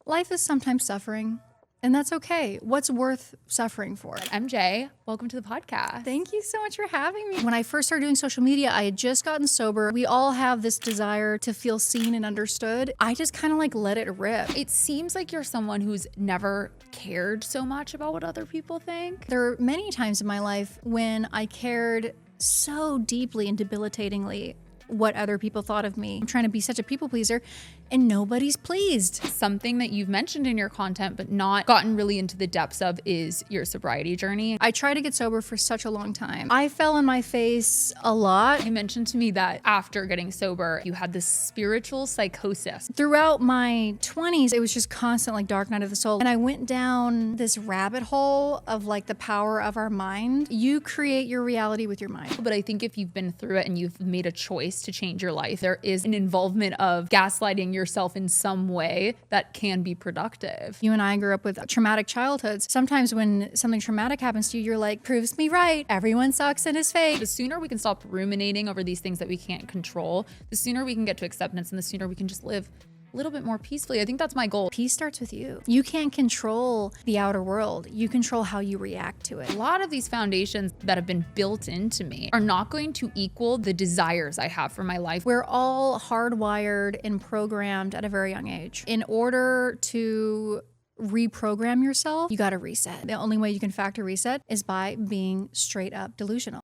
life is sometimes suffering, and that's okay. What's worth suffering for? MJ, welcome to the podcast. Thank you so much for having me. When I first started doing social media, I had just gotten sober. We all have this desire to feel seen and understood. I just kind of like let it rip. It seems like you're someone who's never cared so much about what other people think. There are many times in my life when I cared so deeply and debilitatingly what other people thought of me. I'm trying to be such a people pleaser and nobody's pleased. Something that you've mentioned in your content but not gotten really into the depths of is your sobriety journey. I tried to get sober for such a long time. I fell on my face a lot. You mentioned to me that after getting sober, you had this spiritual psychosis. Throughout my 20s, it was just constant like dark night of the soul. And I went down this rabbit hole of like the power of our mind. You create your reality with your mind. But I think if you've been through it and you've made a choice to change your life, there is an involvement of gaslighting yourself in some way that can be productive. You and I grew up with traumatic childhoods. Sometimes when something traumatic happens to you, you're like, proves me right. Everyone sucks and is fake. The sooner we can stop ruminating over these things that we can't control, the sooner we can get to acceptance and the sooner we can just live a little bit more peacefully. I think that's my goal. Peace starts with you. You can't control the outer world. You control how you react to it. A lot of these foundations that have been built into me are not going to equal the desires I have for my life. We're all hardwired and programmed at a very young age. In order to reprogram yourself, you got to reset. The only way you can factor reset is by being straight up delusional.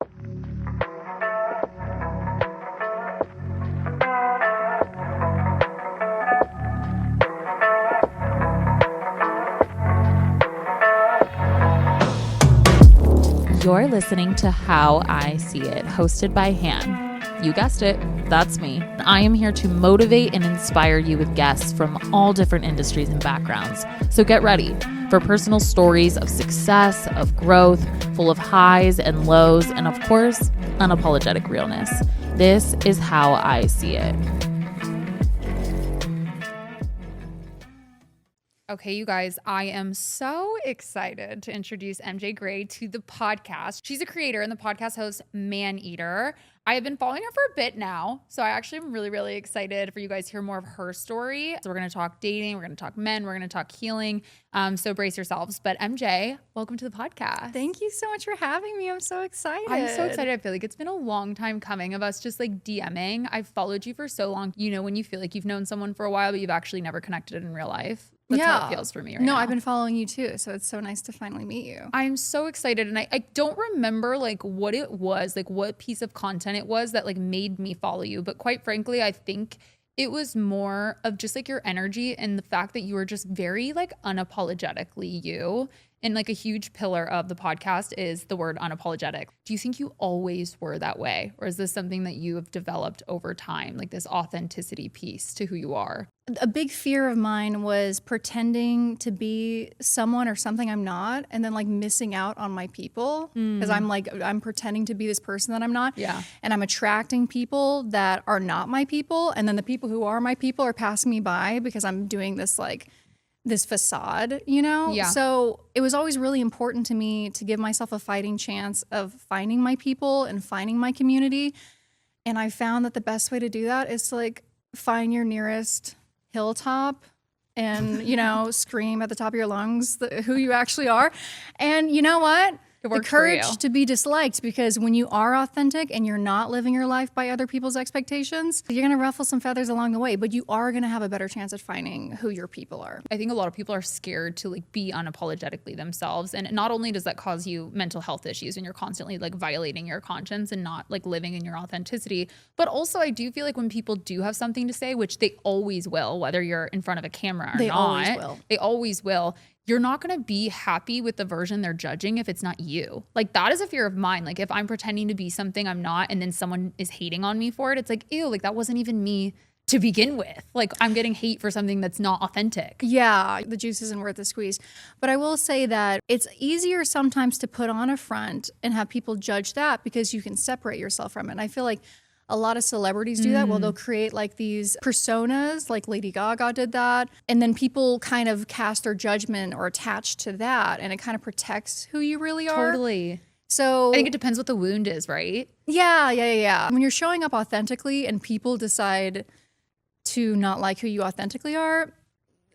You're listening to How I See It, hosted by Han. You guessed it, that's me. I am here to motivate and inspire you with guests from all different industries and backgrounds. So get ready for personal stories of success, of growth, full of highs and lows, and of course, unapologetic realness. This is How I See It. Okay, you guys, I am so excited to introduce MJ Gray to the podcast. She's a creator and the podcast host Maneater. I have been following her for a bit now, so I actually am really, really excited for you guys to hear more of her story. So we're going to talk dating, we're going to talk men, we're going to talk healing, so brace yourselves. But MJ, welcome to the podcast. Thank you so much for having me. I'm so excited. I'm so excited. I feel like it's been a long time coming of us just like DMing. I've followed you for so long. You know, when you feel like you've known someone for a while, but you've actually never connected in real life. That's how it feels for me right now. No, I've been following you too, so it's so nice to finally meet you. I'm so excited, and I don't remember like what it was, like what piece of content it was that like made me follow you, but quite frankly, I think it was more of just like your energy and the fact that you were just very like unapologetically you. And like a huge pillar of the podcast is the word unapologetic. Do you think you always were that way? Or is this something that you have developed over time, like this authenticity piece to who you are? A big fear of mine was pretending to be someone or something I'm not, and then like missing out on my people. Because I'm pretending to be this person that I'm not. Yeah. And I'm attracting people that are not my people. And then the people who are my people are passing me by because I'm doing this like this facade, you know? Yeah. So it was always really important to me to give myself a fighting chance of finding my people and finding my community. And I found that the best way to do that is to like find your nearest hilltop and, you know, scream at the top of your lungs who you actually are. And you know what? The courage to be disliked, because when you are authentic and you're not living your life by other people's expectations, you're going to ruffle some feathers along the way, but you are going to have a better chance at finding who your people are. I think a lot of people are scared to like be unapologetically themselves. And not only does that cause you mental health issues and you're constantly like violating your conscience and not like living in your authenticity, but also I do feel like when people do have something to say, which they always will, whether you're in front of a camera or not, they always will. You're not going to be happy with the version they're judging if it's not you. Like that is a fear of mine. Like if I'm pretending to be something I'm not and then someone is hating on me for it, it's like, ew, like that wasn't even me to begin with. Like I'm getting hate for something that's not authentic. Yeah, the juice isn't worth the squeeze. But I will say that it's easier sometimes to put on a front and have people judge that because you can separate yourself from it. And I feel like a lot of celebrities do that. Well, they'll create like these personas, like Lady Gaga did that. And then people kind of cast their judgment or attach to that. And it kind of protects who you really are. Totally. So I think it depends what the wound is, right? Yeah. When you're showing up authentically and people decide to not like who you authentically are,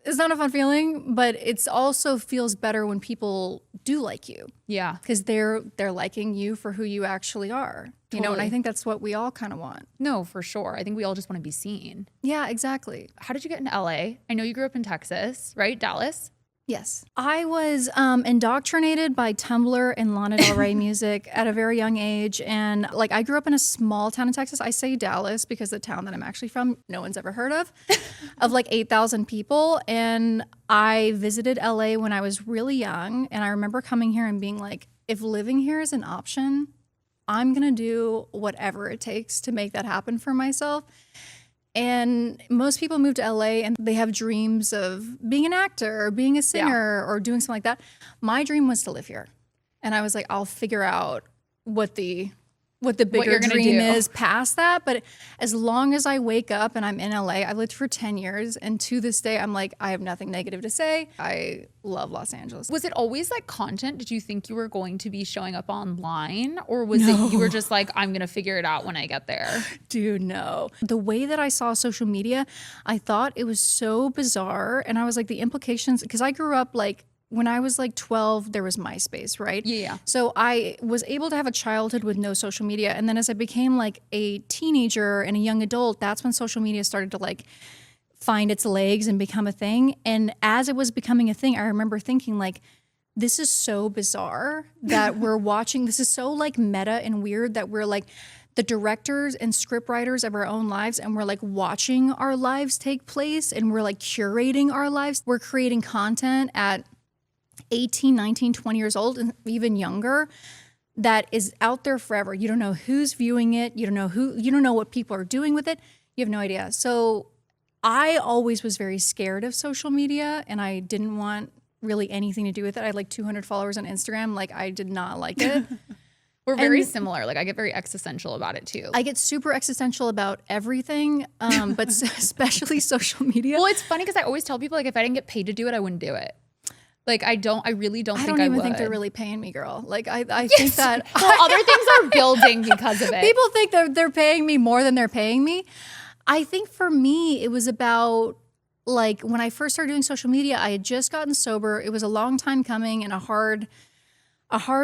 it's not a fun feeling, but it's also feels better when people do like you. Yeah. Because they're liking you for who you actually are. You know, and I think that's what we all kind of want. No, for sure. I think we all just want to be seen. Yeah, exactly. How did you get into LA? I know you grew up in Texas, right? Dallas? Yes. I was indoctrinated by Tumblr and Lana Del Rey music at a very young age. And like, I grew up in a small town in Texas. I say Dallas because the town that I'm actually from, no one's ever heard of like 8,000 people. And I visited LA when I was really young. And I remember coming here and being like, if living here is an option, I'm going to do whatever it takes to make that happen for myself. And most people move to LA and they have dreams of being an actor or being a singer or doing something like that. My dream was to live here. And I was like, I'll figure out what the bigger dream is past that. But as long as I wake up and I'm in LA, I've lived for 10 years. And to this day, I'm like, I have nothing negative to say. I love Los Angeles. Was it always like content? Did you think you were going to be showing up online? Or was it you were just like, I'm going to figure it out when I get there? Dude, no. The way that I saw social media, I thought it was so bizarre. And I was like, the implications, because I grew up like, when I was like 12, there was MySpace, right? Yeah. So I was able to have a childhood with no social media. And then as I became like a teenager and a young adult, that's when social media started to like find its legs and become a thing. And as it was becoming a thing, I remember thinking like, this is so bizarre that we're watching. This is so like meta and weird that we're like the directors and script writers of our own lives. And we're like watching our lives take place and we're like curating our lives. We're creating content at 18, 19, 20 years old and even younger that is out there forever. You don't know who's viewing it. You don't know what people are doing with it. You have no idea. So I always was very scared of social media and I didn't want really anything to do with it. I had like 200 followers on Instagram. Like I did not like it. We're very similar. Like I get very existential about it too. I get super existential about everything, but especially social media. Well, it's funny because I always tell people like if I didn't get paid to do it, I wouldn't do it. Like I really don't think I would. I don't even think they're really paying me, girl. Like I think that well, other things are building because of it. People think they're paying me more than they're paying me. I think for me, it was about like when I first started doing social media, I had just gotten sober. It was a long time coming and a hard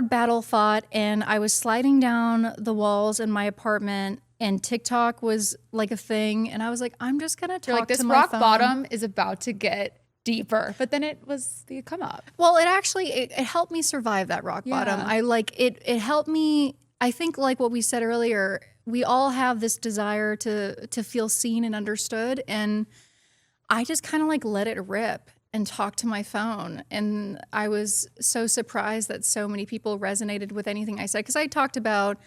battle fought. And I was sliding down the walls in my apartment and TikTok was like a thing. And I was like, I'm just going to talk like, this to my rock phone. bottom is about to get deeper, but then it was the come up. Well, it helped me survive that rock bottom. I like it helped me. I think like what we said earlier, we all have this desire to feel seen and understood. And I just kind of like let it rip and talk to my phone. And I was so surprised that so many people resonated with anything I said. Cause I talked about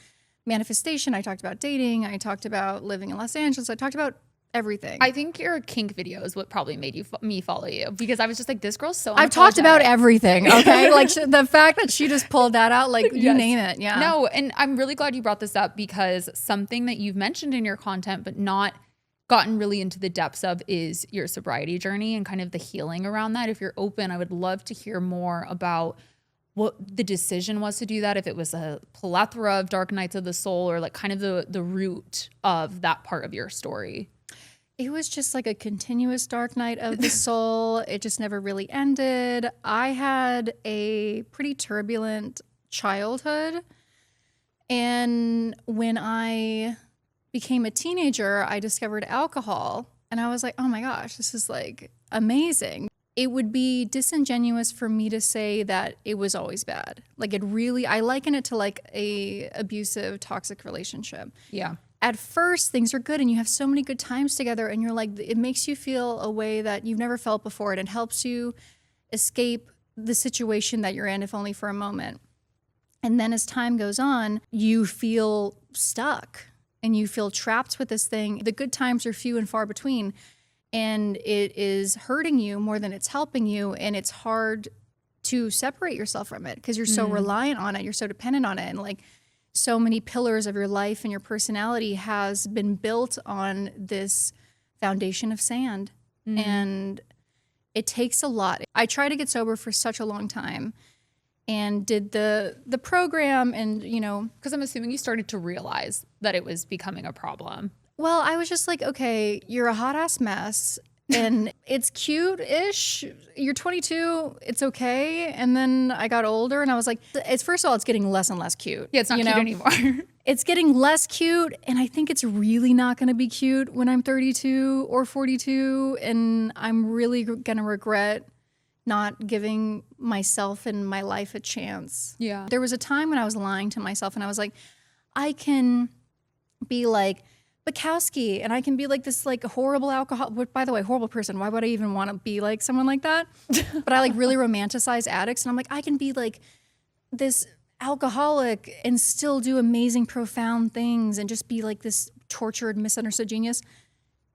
manifestation. I talked about dating. I talked about living in Los Angeles. I talked about everything. I think your kink video is what probably made me follow you because I was just like, this girl's so I've talked about everything, okay? Like the fact that she just pulled that out, like you name it, yeah. No, and I'm really glad you brought this up because something that you've mentioned in your content but not gotten really into the depths of is your sobriety journey and kind of the healing around that. If you're open, I would love to hear more about what the decision was to do that, if it was a plethora of dark nights of the soul or like kind of the root of that part of your story. It was just like a continuous dark night of the soul. It just never really ended. I had a pretty turbulent childhood. And when I became a teenager, I discovered alcohol. And I was like, oh my gosh, this is like amazing. It would be disingenuous for me to say that it was always bad. Like I liken it to like a abusive, toxic relationship. Yeah. At first, things are good and you have so many good times together and you're like, it makes you feel a way that you've never felt before and it helps you escape the situation that you're in, if only for a moment. And then as time goes on, you feel stuck and you feel trapped with this thing. The good times are few and far between and it is hurting you more than it's helping you. And it's hard to separate yourself from it because you're so reliant on it. You're so dependent on it. And like, so many pillars of your life and your personality has been built on this foundation of sand. And it takes a lot. I tried to get sober for such a long time and did the program and, you know. Because I'm assuming you started to realize that it was becoming a problem. Well, I was just like, okay, you're a hot ass mess. And it's cute-ish. You're 22, it's okay. And then I got older and I was like, it's first of all, it's getting less and less cute. Yeah, it's not cute anymore. It's getting less cute. And I think it's really not going to be cute when I'm 32 or 42. And I'm really going to regret not giving myself and my life a chance. Yeah. There was a time when I was lying to myself and I was like, I can be like Bukowski and I can be like this like horrible alcoholic, by the way, horrible person. Why would I even want to be like someone like that? But I like really romanticize addicts and I'm like, I can be like this alcoholic and still do amazing, profound things and just be like this tortured, misunderstood genius.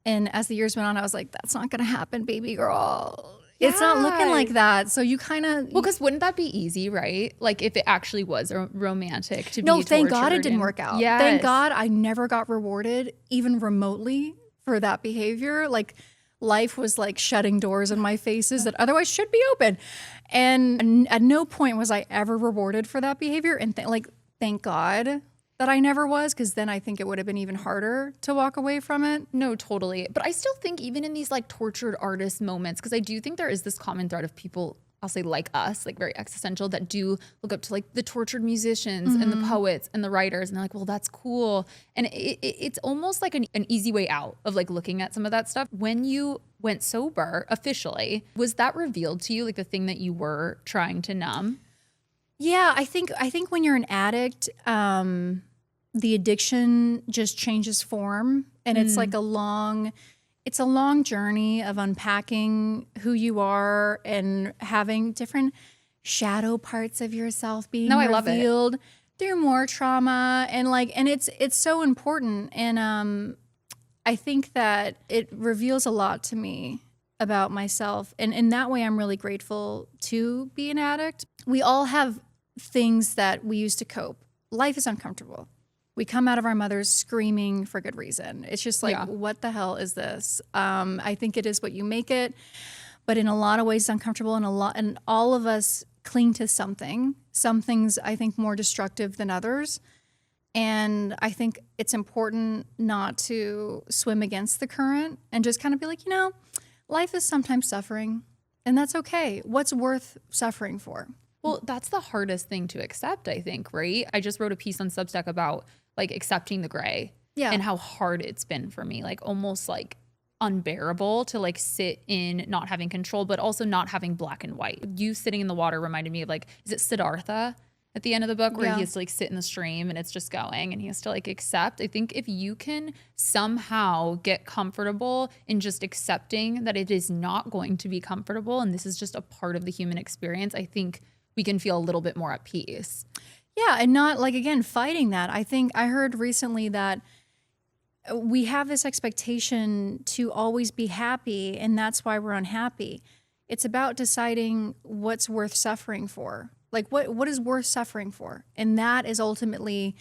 And as the years went on, I was like, that's not going to happen, baby girl. It's not looking like that. So you kind of... Well, because wouldn't that be easy, right? Like if it actually was romantic to be No, thank God tortured it didn't work out. Yes. Thank God I never got rewarded even remotely for that behavior. Like life was like shutting doors in my faces that otherwise should be open. And at no point was I ever rewarded for that behavior. And thank God that I never was, because then I think it would have been even harder to walk away from it. No, totally. But I still think even in these like tortured artist moments, because I do think there is this common thread of people, I'll say like us, like very existential, that do look up to like the tortured musicians and the poets and the writers. And they're like, well, that's cool. And it's almost like an easy way out of like looking at some of that stuff. When you went sober officially, was that revealed to you, like the thing that you were trying to numb? Yeah, I think when you're an addict, the addiction just changes form, and it's like a long journey of unpacking who you are and having different shadow parts of yourself being revealed through more trauma, and it's so important. And I think that it reveals a lot to me about myself. And in that way, I'm really grateful to be an addict. We all have things that we use to cope. Life is uncomfortable. We come out of our mothers screaming for good reason. It's just like, what the hell is this? I think it is what you make it. But in a lot of ways, it's uncomfortable, and all of us cling to something. Some things I think more destructive than others. And I think it's important not to swim against the current and just kind of be like, life is sometimes suffering, and that's okay. What's worth suffering for? Well, that's the hardest thing to accept, I think, right? I just wrote a piece on Substack about like accepting the gray and how hard it's been for me, like almost like unbearable to like sit in not having control, but also not having black and white. You sitting in the water reminded me of like, is it Siddhartha at the end of the book where he has to like sit in the stream and it's just going and he has to like accept? I think if you can somehow get comfortable in just accepting that it is not going to be comfortable and this is just a part of the human experience, I think we can feel a little bit more at peace. Yeah, and not like, again, fighting that. I think I heard recently that we have this expectation to always be happy, and that's why we're unhappy. It's about deciding what's worth suffering for. Like what is worth suffering for? And that is ultimately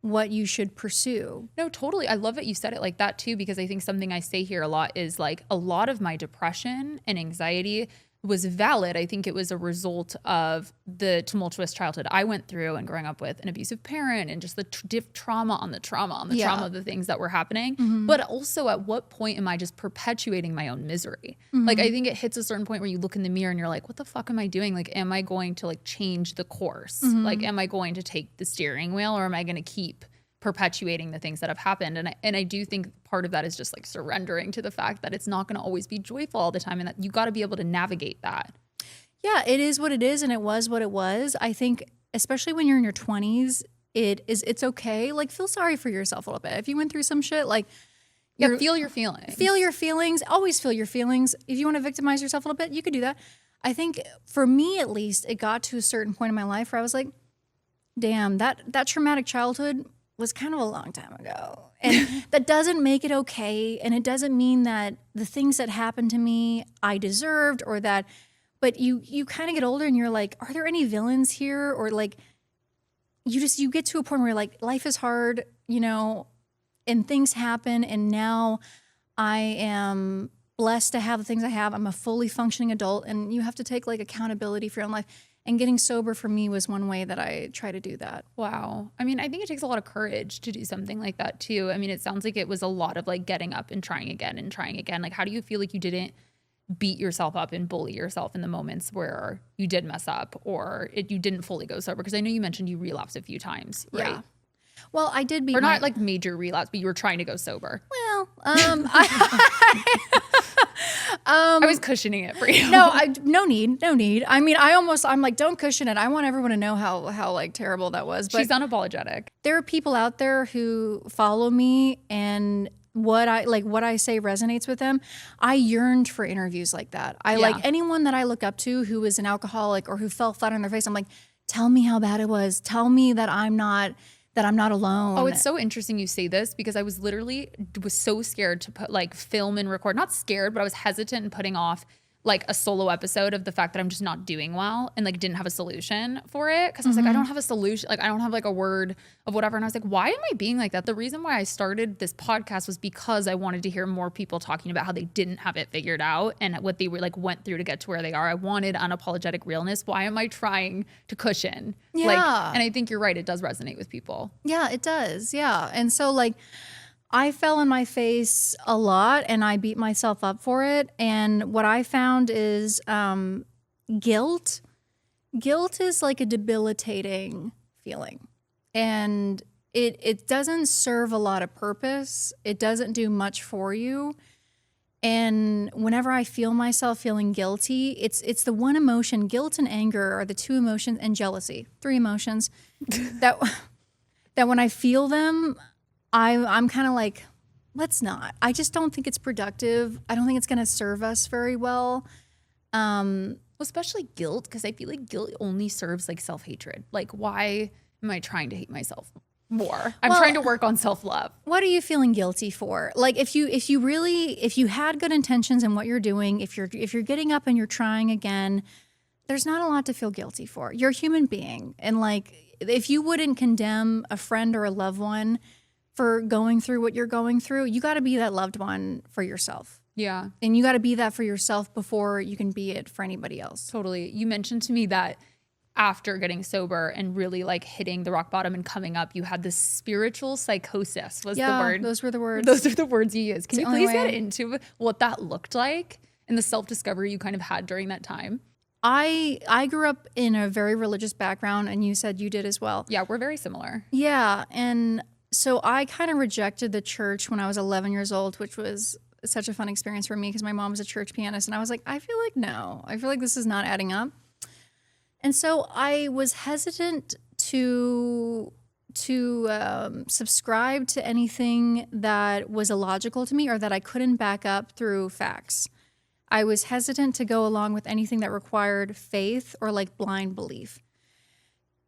what you should pursue. No, totally. I love that you said it like that too, because I think something I say here a lot is like a lot of my depression and anxiety was valid. I think it was a result of the tumultuous childhood I went through and growing up with an abusive parent and just the trauma on the trauma of the things that were happening. But also, at what point am I just perpetuating my own misery? Like, I think it hits a certain point where you look in the mirror and you're like, what the fuck am I doing? Like, am I going to like change the course? Like, am I going to take the steering wheel, or am I going to keep perpetuating the things that have happened? And I do think part of that is just like surrendering to the fact that it's not going to always be joyful all the time, and that you got to be able to navigate that. Yeah, it is what it is, and it was what it was. I think especially when you're in your 20s, it's okay. Like, feel sorry for yourself a little bit. If you went through some shit, like, feel your feelings. Feel your feelings. Always feel your feelings. If you want to victimize yourself a little bit, you could do that. I think for me, at least, it got to a certain point in my life where I was like, damn, that traumatic childhood was kind of a long time ago. And that doesn't make it okay. And it doesn't mean that the things that happened to me, I deserved, or that, but you kind of get older and you're like, are there any villains here? Or like, you get to a point where you're like, life is hard, and things happen. And now I am blessed to have the things I have. I'm a fully functioning adult, and you have to take like accountability for your own life. And getting sober for me was one way that I try to do that. Wow. I mean, I think it takes a lot of courage to do something like that too. I mean, it sounds like it was a lot of like getting up and trying again and trying again. Like, how do you feel like you didn't beat yourself up and bully yourself in the moments where you did mess up or you didn't fully go sober? Because I know you mentioned you relapsed a few times, right? Yeah. Well, I did beat Or not like major relapse, but you were trying to go sober. Well, I was cushioning it for you. no need. I mean, I'm like, don't cushion it. I want everyone to know how like terrible that was. But She's unapologetic. there are people out there who follow me, and what I say resonates with them. I yearned for interviews like that. Like anyone that I look up to who is an alcoholic or who fell flat on their face. I'm like, tell me how bad it was. Tell me that I'm not alone. Oh, it's so interesting you say this because I was so scared to put like film and record. Not scared, but I was hesitant in putting off like a solo episode of the fact that I'm just not doing well and like didn't have a solution for it. Cause I was like, I don't have a solution. Like I don't have like a word of whatever. And I was like, why am I being like that? The reason why I started this podcast was because I wanted to hear more people talking about how they didn't have it figured out and what they were like went through to get to where they are. I wanted unapologetic realness. Why am I trying to cushion? Yeah. Like, and I think you're right. It does resonate with people. Yeah, it does. Yeah. And so like I fell on my face a lot and I beat myself up for it. And what I found is guilt. Guilt is like a debilitating feeling. And it doesn't serve a lot of purpose. It doesn't do much for you. And whenever I feel myself feeling guilty, it's the one emotion. Guilt and anger are the two emotions, and jealousy, 3 emotions that when I feel them, I'm kind of like, let's not. I just don't think it's productive. I don't think it's going to serve us very well. Especially guilt, because I feel like guilt only serves like self-hatred. Like, why am I trying to hate myself more? I'm trying to work on self-love. What are you feeling guilty for? Like if you had good intentions in what you're doing, if you're getting up and you're trying again, there's not a lot to feel guilty for. You're a human being. And like, if you wouldn't condemn a friend or a loved one for going through what you're going through, you got to be that loved one for yourself. Yeah. And you got to be that for yourself before you can be it for anybody else. Totally. You mentioned to me that after getting sober and really like hitting the rock bottom and coming up, you had this spiritual psychosis was the word. Those were the words. Those are the words you used. Can you please get way. into what that looked like and the self-discovery you kind of had during that time? I grew up in a very religious background, and you said you did as well. Yeah, we're very similar. Yeah. And so I kind of rejected the church when I was 11 years old, which was such a fun experience for me because my mom was a church pianist. And I was like, I feel like this is not adding up. And so I was hesitant to subscribe to anything that was illogical to me or that I couldn't back up through facts. I was hesitant to go along with anything that required faith or like blind belief.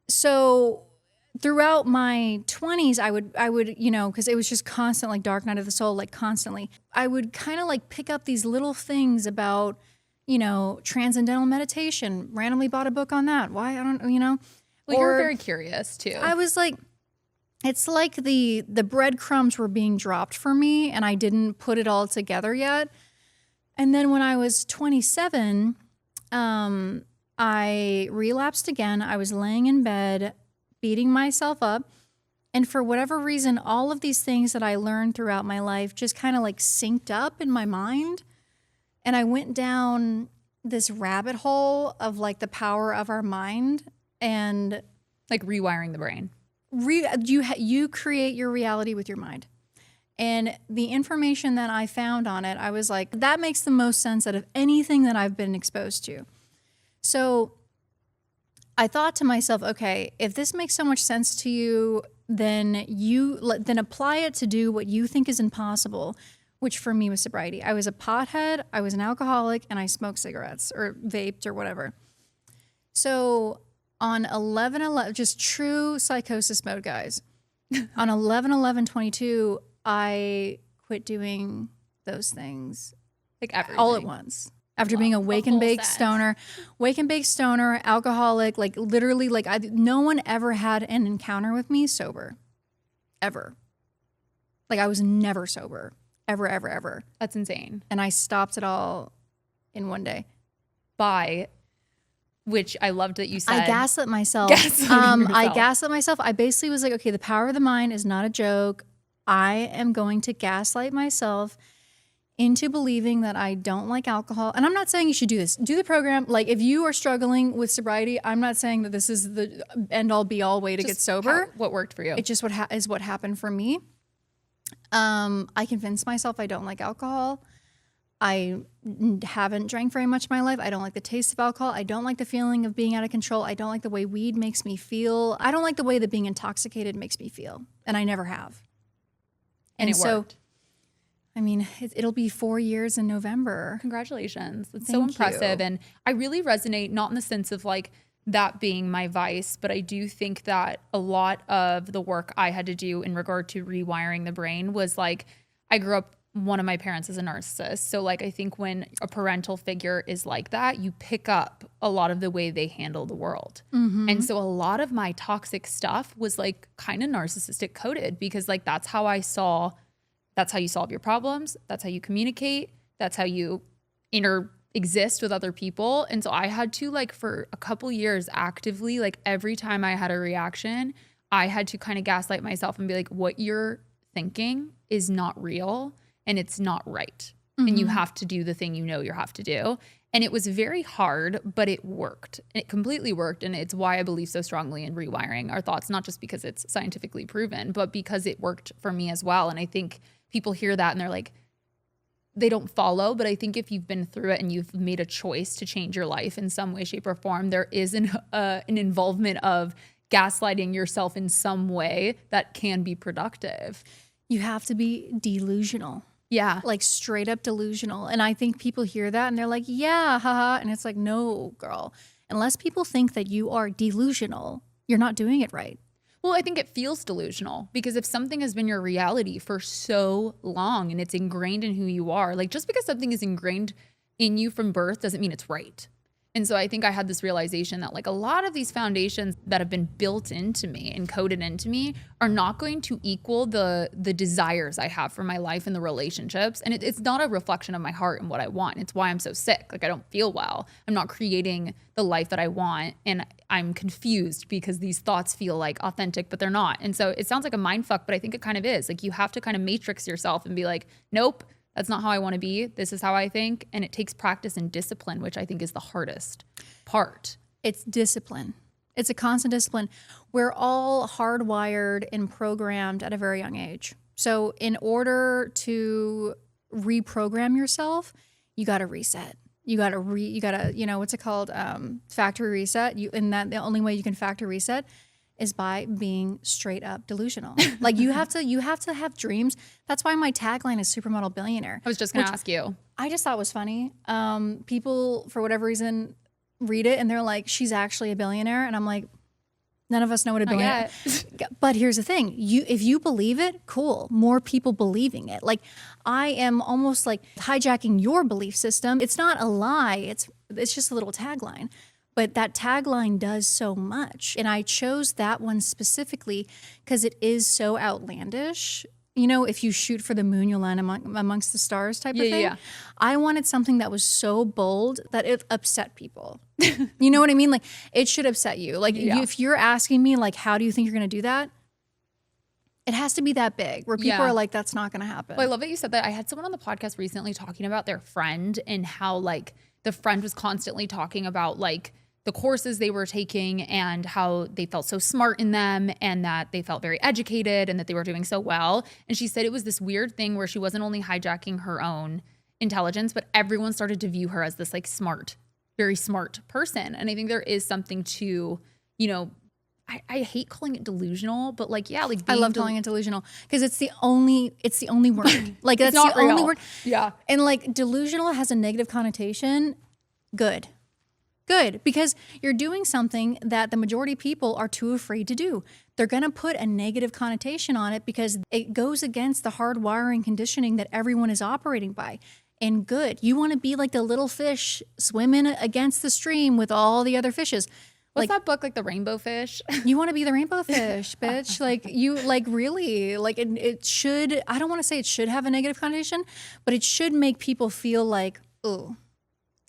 So throughout my 20s, I would, you know, because it was just constant, like dark night of the soul, like constantly, I would kind of like pick up these little things about, you know, transcendental meditation, randomly bought a book on that. Why? I don't, you know. Well, you're very curious too. I was like, it's like the breadcrumbs were being dropped for me and I didn't put it all together yet. And then when I was 27, I relapsed again. I was laying in bed, beating myself up. And for whatever reason, all of these things that I learned throughout my life just kind of like synced up in my mind. And I went down this rabbit hole of like the power of our mind and like rewiring the brain. You create your reality with your mind. And the information that I found on it, I was like, that makes the most sense out of anything that I've been exposed to. So I thought to myself, okay, if this makes so much sense to you, then apply it to do what you think is impossible, which for me was sobriety. I was a pothead, I was an alcoholic, and I smoked cigarettes or vaped or whatever. So on 11/11, just true psychosis mode, guys. On 11/11/22, I quit doing those things Like everything. all at once. After being a wake and bake stoner, alcoholic, like literally, like no one ever had an encounter with me sober, ever. Like I was never sober, ever, ever, ever. That's insane. And I stopped it all in one day. By which I loved that you said. I gaslit myself. Gaslighting I yourself. gaslit myself. I basically was like, okay, the power of the mind is not a joke. I am going to gaslight myself into believing that I don't like alcohol. And I'm not saying you should do this. Do the program. Like, if you are struggling with sobriety, I'm not saying that this is the end all be all way to get sober. What worked for you? It's just what happened for me. I convinced myself I don't like alcohol. I haven't drank very much in my life. I don't like the taste of alcohol. I don't like the feeling of being out of control. I don't like the way weed makes me feel. I don't like the way that being intoxicated makes me feel. And I never have. And it worked. I mean, it'll be 4 years in November. Congratulations. That's so Thank impressive. you. And I really resonate, not in the sense of like that being my vice, but I do think that a lot of the work I had to do in regard to rewiring the brain was like, I grew up, one of my parents is a narcissist. So like, I think when a parental figure is like that, you pick up a lot of the way they handle the world. And so a lot of my toxic stuff was like kind of narcissistic coded, because like, that's how you solve your problems. That's how you communicate. That's how you exist with other people. And so I had to, like, for a couple years actively, like every time I had a reaction, I had to kind of gaslight myself and be like, what you're thinking is not real and it's not right. And you have to do the thing you have to do. And it was very hard, but it worked. It completely worked. And it's why I believe so strongly in rewiring our thoughts, not just because it's scientifically proven, but because it worked for me as well. And I think people hear that and they're like, they don't follow. But I think if you've been through it and you've made a choice to change your life in some way, shape, or form, there is an involvement of gaslighting yourself in some way that can be productive. You have to be delusional. Yeah. Like straight up delusional. And I think people hear that and they're like, yeah, haha. And it's like, no, girl. Unless people think that you are delusional, you're not doing it right. Well, I think it feels delusional, because if something has been your reality for so long and it's ingrained in who you are, like just because something is ingrained in you from birth doesn't mean it's right. And so I think I had this realization that like a lot of these foundations that have been built into me and coded into me are not going to equal the desires I have for my life and the relationships. And it's not a reflection of my heart and what I want. It's why I'm so sick. Like I don't feel well. I'm not creating the life that I want. And I'm confused because these thoughts feel like authentic, but they're not. And so it sounds like a mind fuck, but I think it kind of is. Like you have to kind of matrix yourself and be like, nope, that's not how I want to be. This is how I think. And it takes practice and discipline, which I think is the hardest part. It's discipline. It's a constant discipline. We're all hardwired and programmed at a very young age. So in order to reprogram yourself, you got to reset. You got to, what's it called? Factory reset. And that the only way you can factory reset is by being straight up delusional. Like you have to have dreams. That's why my tagline is Supermodel Billionaire. I was just going to ask you. I just thought was funny. People, for whatever reason, read it and they're like, she's actually a billionaire. And I'm like, none of us know what a billionaire is. But here's the thing. If you believe it, cool. More people believing it. Like I am almost like hijacking your belief system. It's not a lie. It's just a little tagline. But that tagline does so much. And I chose that one specifically because it is so outlandish. You know, if you shoot for the moon, you'll land amongst the stars type of thing. Yeah. I wanted something that was so bold that it upset people. You know what I mean? Like, it should upset you. Like, if you're asking me, like, how do you think you're going to do that? It has to be that big where people are like, that's not going to happen. Well, I love that you said that. I had someone on the podcast recently talking about their friend and how, like, the friend was constantly talking about, like, the courses they were taking and how they felt so smart in them and that they felt very educated and that they were doing so well. And she said it was this weird thing where she wasn't only hijacking her own intelligence, but everyone started to view her as this like smart, very smart person. And I think there is something to, I hate calling it delusional, but like, yeah, like I love calling it delusional because it's the only word. Like that's the only word. Yeah. And like delusional has a negative connotation. Good, because you're doing something that the majority of people are too afraid to do. They're going to put a negative connotation on it because it goes against the hardwiring conditioning that everyone is operating by. And good, you want to be like the little fish swimming against the stream with all the other fishes. What's that book, like the rainbow fish? You want to be the rainbow fish, bitch. Like you, like really, like it should, I don't want to say it should have a negative connotation, but it should make people feel like, ooh,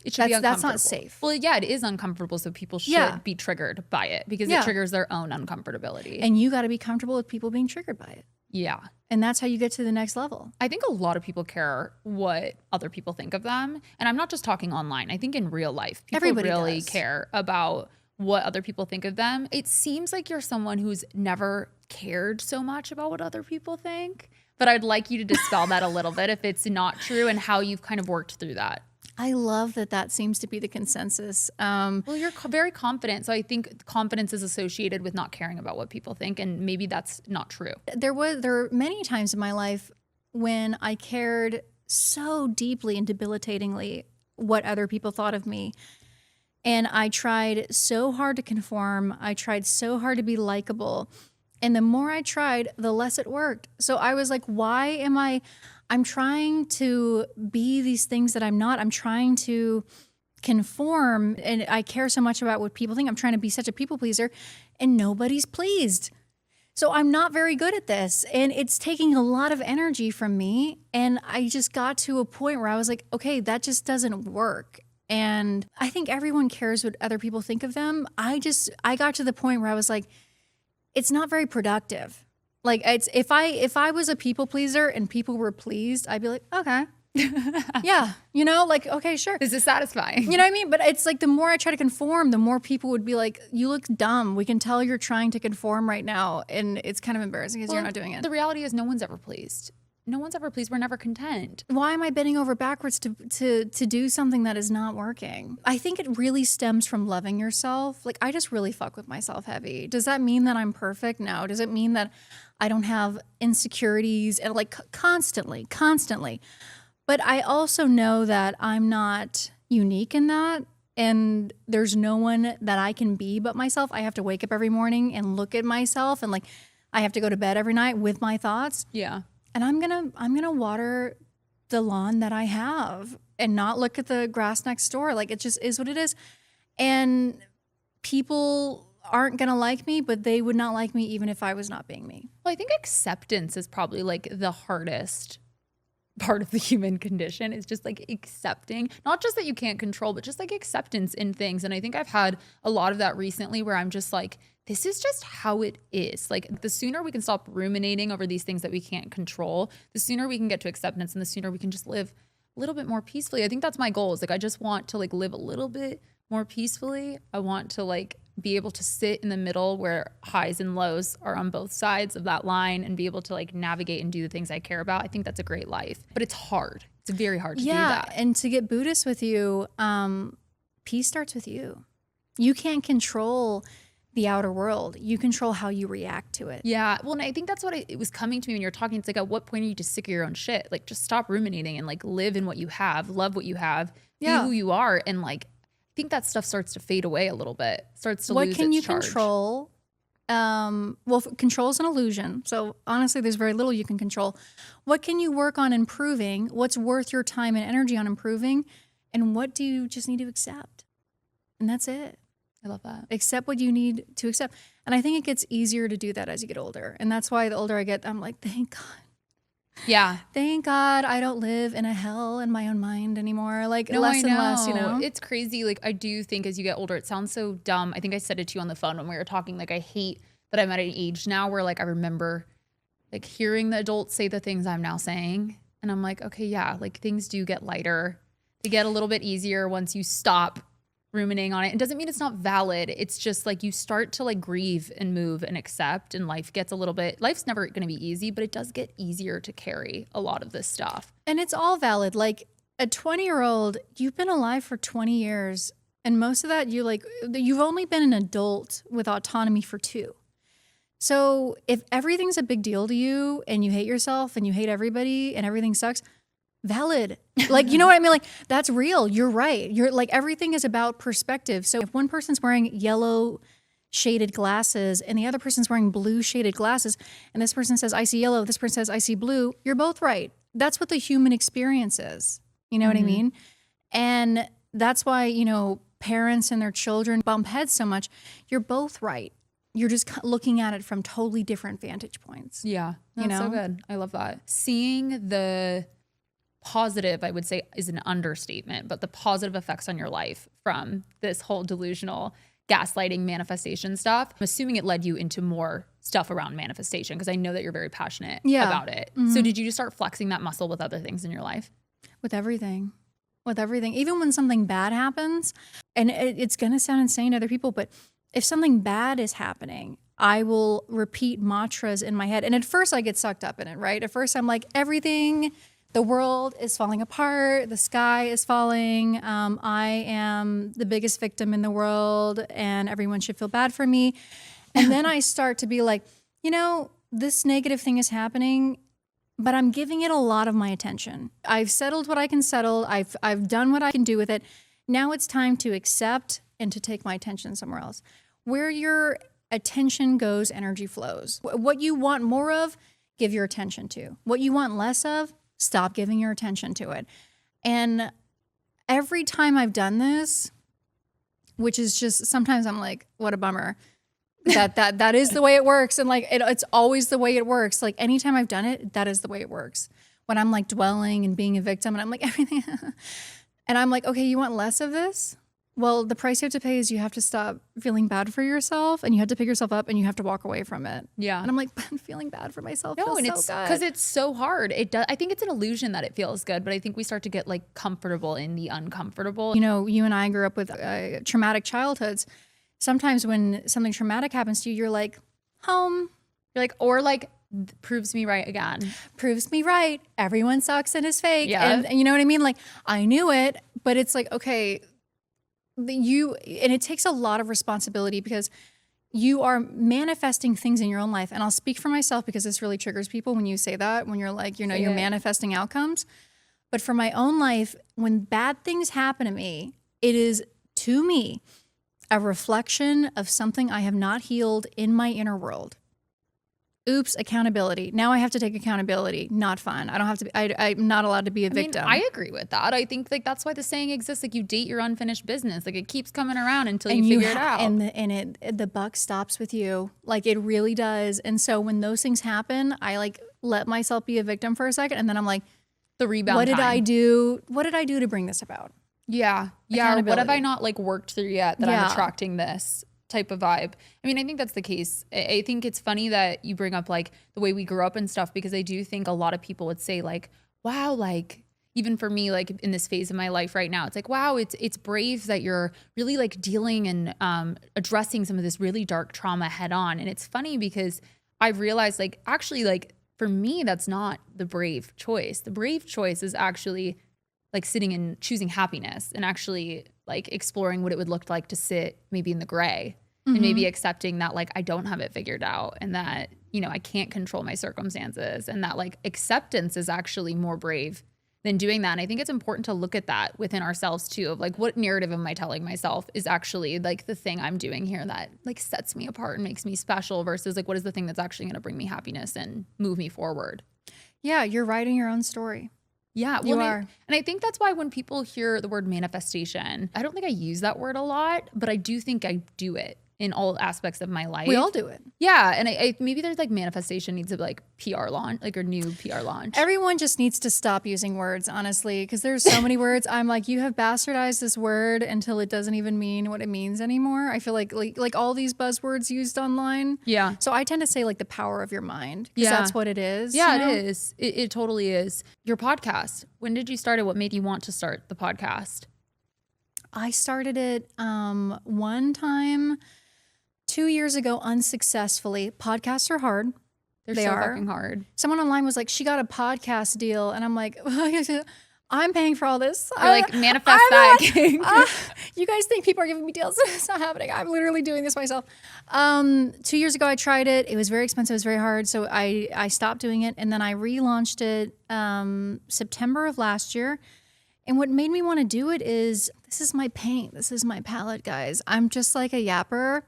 It should be That's uncomfortable. not safe. Well, yeah, it is uncomfortable, so people should Yeah. be triggered by it because Yeah. it triggers their own uncomfortability. And you got to be comfortable with people being triggered by it. Yeah. And that's how you get to the next level. I think a lot of people care what other people think of them. And I'm not just talking online. I think in real life, people Everybody really does. care about what other people think of them. It seems like you're someone who's never cared so much about what other people think. But I'd like you to dispel that a little bit if it's not true and how you've kind of worked through that. I love that seems to be the consensus. Well, you're very confident. So I think confidence is associated with not caring about what people think. And maybe that's not true. There were many times in my life when I cared so deeply and debilitatingly what other people thought of me. And I tried so hard to conform. I tried so hard to be likable. And the more I tried, the less it worked. So I was like, why am I'm trying to be these things that I'm not. I'm trying to conform, and I care so much about what people think. I'm trying to be such a people pleaser, and nobody's pleased. So I'm not very good at this, and it's taking a lot of energy from me. And I just got to a point where I was like, okay, that just doesn't work. And I think everyone cares what other people think of them. I got to the point where I was like, it's not very productive. Like if I was a people pleaser and people were pleased, I'd be like, okay, yeah, like, okay, sure. This is satisfying. You know what I mean? But it's like the more I try to conform, the more people would be like, you look dumb. We can tell you're trying to conform right now. And it's kind of embarrassing because you're not doing it. The reality is no one's ever pleased. No one's ever pleased. We're never content. Why am I bending over backwards to do something that is not working? I think it really stems from loving yourself. Like, I just really fuck with myself heavy. Does that mean that I'm perfect? No. Does it mean that I don't have insecurities and like constantly? But I also know that I'm not unique in that. And there's no one that I can be but myself. I have to wake up every morning and look at myself, and like I have to go to bed every night with my thoughts. Yeah. And I'm gonna water the lawn that I have and not look at the grass next door. Like, it just is what it is. And people aren't gonna like me, but they would not like me even if I was not being me. Well, I think acceptance is probably like the hardest part of the human condition, is just like accepting, not just that you can't control, but just like acceptance in things. And I think I've had a lot of that recently where I'm just like, this is just how it is. Like, the sooner we can stop ruminating over these things that we can't control, the sooner we can get to acceptance, and the sooner we can just live a little bit more peacefully. I think that's my goal, is like, I just want to like live a little bit more peacefully. I want to like be able to sit in the middle where highs and lows are on both sides of that line and be able to like navigate and do the things I care about. I think that's a great life, but it's hard. It's very hard to do that. And to get Buddhist with you, peace starts with you. You can't control the outer world. You control how you react to it. Yeah. Well, and I think that's what it was coming to me when you're talking. It's like, at what point are you just sick of your own shit? Like, just stop ruminating and like live in what you have, love what you have, be who you are. And like, I think that stuff starts to fade away a little bit, starts to lose its charge. What can you control? Control is an illusion. So honestly, there's very little you can control. What can you work on improving? What's worth your time and energy on improving? And what do you just need to accept? And that's it. I love that. Accept what you need to accept. And I think it gets easier to do that as you get older. And that's why the older I get, I'm like, thank God. Yeah. Thank God I don't live in a hell in my own mind anymore. Like, no, less and less, you know? It's crazy. Like, I do think as you get older, it sounds so dumb. I think I said it to you on the phone when we were talking. Like, I hate that I'm at an age now where like I remember like hearing the adults say the things I'm now saying. And I'm like, okay, yeah, like things do get lighter. They get a little bit easier once you stop ruminating on it. It doesn't mean it's not valid. It's just like you start to like grieve and move and accept, and life gets a little bit, life's never going to be easy, but it does get easier to carry a lot of this stuff. And it's all valid. Like, a 20-year-old, you've been alive for 20 years. And most of that, you've only been an adult with autonomy for 2. So if everything's a big deal to you and you hate yourself and you hate everybody and everything sucks, valid. Like, you know what I mean? Like, that's real. You're right. You're like, everything is about perspective. So if one person's wearing yellow shaded glasses and the other person's wearing blue shaded glasses, and this person says, I see yellow, this person says, I see blue, you're both right. That's what the human experience is. You know what I mean? And that's why, parents and their children bump heads so much. You're both right. You're just looking at it from totally different vantage points. Yeah. That's so good. I love that. Seeing the positive, I would say is an understatement, but the positive effects on your life from this whole delusional gaslighting manifestation stuff. I'm assuming it led you into more stuff around manifestation because I know that you're very passionate about it. So did you just start flexing that muscle with other things in your life? With everything. With everything. Even when something bad happens, and it's going to sound insane to other people, but if something bad is happening, I will repeat mantras in my head. And at first I get sucked up in it, right? At first I'm like, everything, the world is falling apart. The sky is falling. I am the biggest victim in the world and everyone should feel bad for me. And then I start to be like, you know, this negative thing is happening, but I'm giving it a lot of my attention. I've settled what I can settle. I've done what I can do with it. Now it's time to accept and to take my attention somewhere else. Where your attention goes, energy flows. What you want more of, give your attention to. What you want less of, stop giving your attention to it. And every time I've done this, which is just, sometimes I'm like, what a bummer. That is the way it works. And like, it's always the way it works. Like anytime I've done it, that is the way it works. When I'm like dwelling and being a victim and I'm like, everything. And I'm like, okay, you want less of this? Well, the price you have to pay is you have to stop feeling bad for yourself and you have to pick yourself up and you have to walk away from it. Yeah. And I'm like, I'm feeling bad for myself. No, and so it's good. because it's so hard. It does. I think it's an illusion that it feels good, but I think we start to get like comfortable in the uncomfortable. You know, you and I grew up with traumatic childhoods. Sometimes when something traumatic happens to you, you're like, home. You're like, or like, proves me right again. Proves me right. Everyone sucks and is fake. Yeah. And you know what I mean? Like, I knew it, but it's like, okay, and it takes a lot of responsibility because you are manifesting things in your own life. And I'll speak for myself because this really triggers people when you say that, when you're like, you know, you're manifesting outcomes. But for my own life, when bad things happen to me, it is, to me, a reflection of something I have not healed in my inner world. Oops, accountability. Now I have to take accountability. Not fun. I don't have to be, I'm not allowed to be a victim. I agree with that. I think like that's why the saying exists, like you date your unfinished business. Like it keeps coming around until you figure it out. And the buck stops with you. Like it really does. And so when those things happen, I like let myself be a victim for a second. And then I'm like, the rebound What did time. I do? What did I do to bring this about? Yeah. Yeah. What have I not like worked through yet that I'm attracting this type of vibe? I mean, I think that's the case. I think it's funny that you bring up like the way we grew up and stuff, because I do think a lot of people would say like, wow, like even for me, like in this phase of my life right now, it's like, wow, it's brave that you're really like dealing and addressing some of this really dark trauma head on. And it's funny because I've realized like, actually like for me, that's not the brave choice. The brave choice is actually like sitting and choosing happiness and actually like exploring what it would look like to sit maybe in the gray and maybe accepting that like I don't have it figured out and that, you know, I can't control my circumstances, and that like acceptance is actually more brave than doing that. And I think it's important to look at that within ourselves too, of like what narrative am I telling myself is actually like the thing I'm doing here that like sets me apart and makes me special versus like what is the thing that's actually going to bring me happiness and move me forward. Yeah, you're writing your own story. Yeah, you are. And I think that's why when people hear the word manifestation, I don't think I use that word a lot, but I do think I do it in all aspects of my life. We all do it. Yeah. And I maybe there's like manifestation needs a like PR launch, like a new PR launch. Everyone just needs to stop using words, honestly, because there's so many words. I'm like, you have bastardized this word until it doesn't even mean what it means anymore. I feel like all these buzzwords used online. Yeah. So I tend to say like the power of your mind, because that's what it is. Yeah, you know? it is. It totally is. Your podcast, when did you start it? What made you want to start the podcast? I started it one time 2 years ago unsuccessfully. Podcasts are hard. They so are fucking hard. Someone online was like, she got a podcast deal. And I'm like, I'm paying for all this. You're like, manifest that. You guys think people are giving me deals? It's not happening. I'm literally doing this myself. 2 years ago, I tried it. It was very expensive. It was very hard. So I stopped doing it. And then I relaunched it September of last year. And what made me want to do it is, this is my paint. This is my palette, guys. I'm just like a yapper.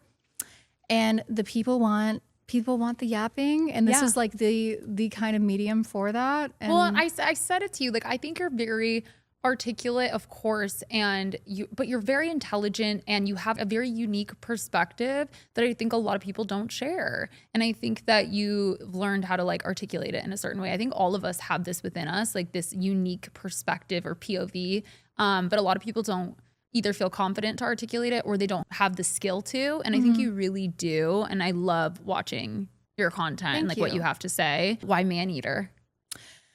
And the people want the yapping, and this is like the kind of medium for that. And well, I said it to you, like I think you're very articulate, of course, but you're very intelligent and you have a very unique perspective that I think a lot of people don't share. And I think that you've learned how to like articulate it in a certain way. I think all of us have this within us, like this unique perspective or POV. But a lot of people don't either feel confident to articulate it or they don't have the skill to. And I think you really do. And I love watching your content and like what you have to say. Why Maneater?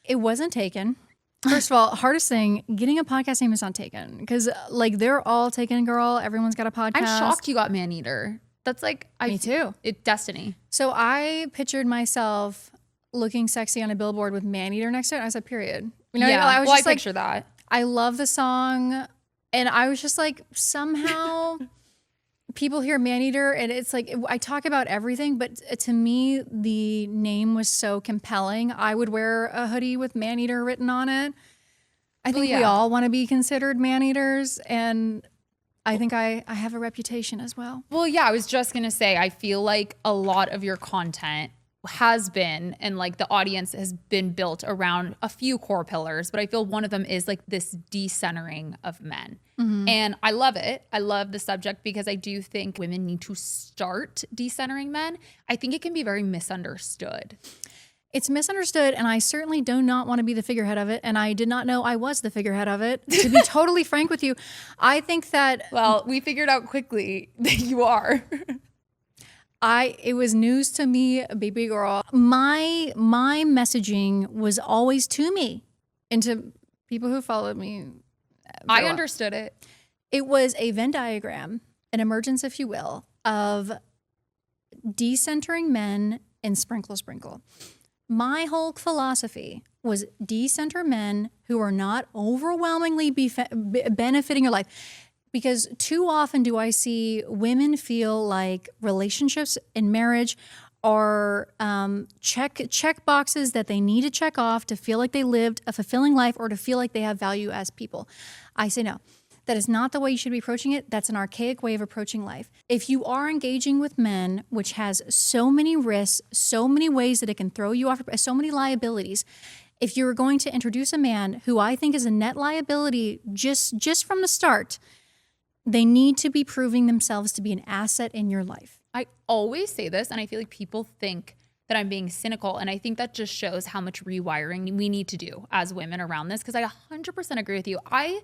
It wasn't taken. First of all, hardest thing, getting a podcast name is not taken because like they're all taken, girl. Everyone's got a podcast. I'm shocked you got Maneater. That's like, Me too. It's destiny. So I pictured myself looking sexy on a billboard with Maneater next to it. I said, period. You know, yeah, I was just I like, picture that. I love the song. And I was just like, somehow people hear Maneater and it's like, I talk about everything, but to me, the name was so compelling. I would wear a hoodie with Maneater written on it. I think we all want to be considered man-eaters, and I think I have a reputation as well. Well, yeah, I was just going to say, I feel like a lot of your content has been, and like the audience has been built around a few core pillars, but I feel one of them is like this decentering of men. And I love it. I love the subject because I do think women need to start decentering men. I think it can be very misunderstood. It's misunderstood, and I certainly do not want to be the figurehead of it, and I did not know I was the figurehead of it. To be totally frank with you, I think that... Well, we figured out quickly that you are. It was news to me, baby girl. My messaging was always to me and to people who followed me. I understood it. It was a Venn diagram, an emergence, if you will, of decentering men and sprinkle. My whole philosophy was decenter men who are not overwhelmingly benefiting your life. Because too often do I see women feel like relationships and marriage are check boxes that they need to check off to feel like they lived a fulfilling life or to feel like they have value as people. I say no. That is not the way you should be approaching it. That's an archaic way of approaching life. If you are engaging with men, which has so many risks, so many ways that it can throw you off, so many liabilities, if you're going to introduce a man who I think is a net liability just from the start, they need to be proving themselves to be an asset in your life. I always say this, and I feel like people think that I'm being cynical, and I think that just shows how much rewiring we need to do as women around this, because I 100% agree with you. I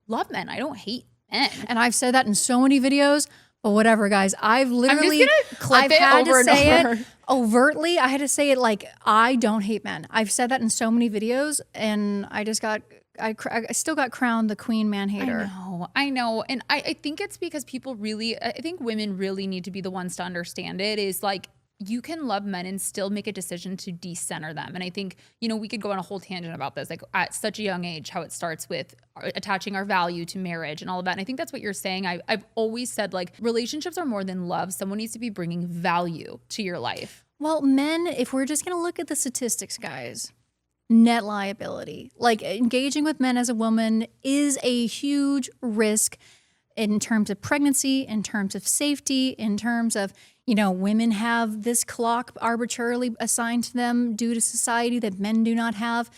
love men. I don't hate men. And I've said that in so many videos, but whatever, guys. I've literally... I'm just gonna clip it over and over. It overtly. I had to say it like, I don't hate men. I've said that in so many videos, and I still got crowned the queen man hater. I know. And I think it's because I think women really need to be the ones to understand it, is like, you can love men and still make a decision to decenter them. And I think, we could go on a whole tangent about this, like at such a young age, how it starts with attaching our value to marriage and all of that. And I think that's what you're saying. I've always said, like, relationships are more than love. Someone needs to be bringing value to your life. Well, men, if we're just going to look at the statistics, guys, net liability, like engaging with men as a woman is a huge risk in terms of pregnancy, in terms of safety, in terms of, women have this clock arbitrarily assigned to them due to society that men do not have.